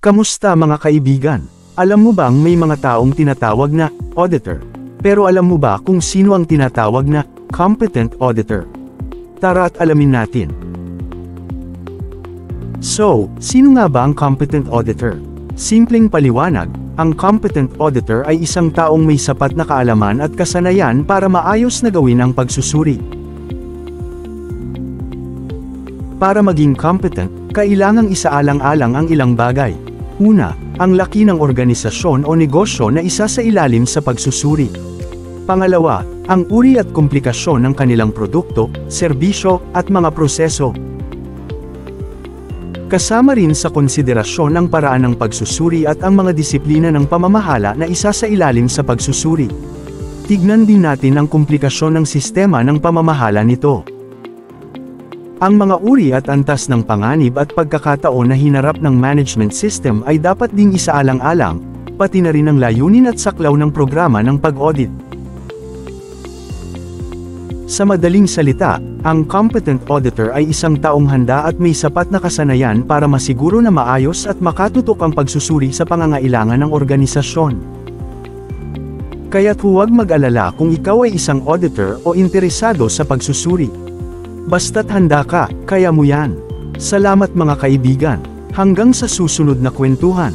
Kamusta mga kaibigan? Alam mo bang may mga taong tinatawag na auditor? Pero alam mo ba kung sino ang tinatawag na competent auditor? Tara at alamin natin. So, sino nga ba ang competent auditor? Simpleng paliwanag, ang competent auditor ay isang taong may sapat na kaalaman at kasanayan para maayos na gawin ang pagsusuri. Para maging competent, kailangang isaalang-alang ang ilang bagay. Una, ang laki ng organisasyon o negosyo na isa sa ilalim sa pagsusuri. Pangalawa, ang uri at komplikasyon ng kanilang produkto, serbisyo, at mga proseso. Kasama rin sa konsiderasyon ang paraan ng pagsusuri at ang mga disiplina ng pamamahala na isa sa ilalim sa pagsusuri. Tignan din natin ang komplikasyon ng sistema ng pamamahala nito. Ang mga uri at antas ng panganib at pagkakataon na hinarap ng management system ay dapat ding isaalang-alang, pati na rin ang layunin at saklaw ng programa ng pag-audit. Sa madaling salita, ang competent auditor ay isang taong handa at may sapat na kasanayan para masiguro na maayos at makatutok ang pagsusuri sa pangangailangan ng organisasyon. Kaya't huwag mag-alala kung ikaw ay isang auditor o interesado sa pagsusuri. Basta't handa ka, kaya mo yan. Salamat mga kaibigan. Hanggang sa susunod na kwentuhan.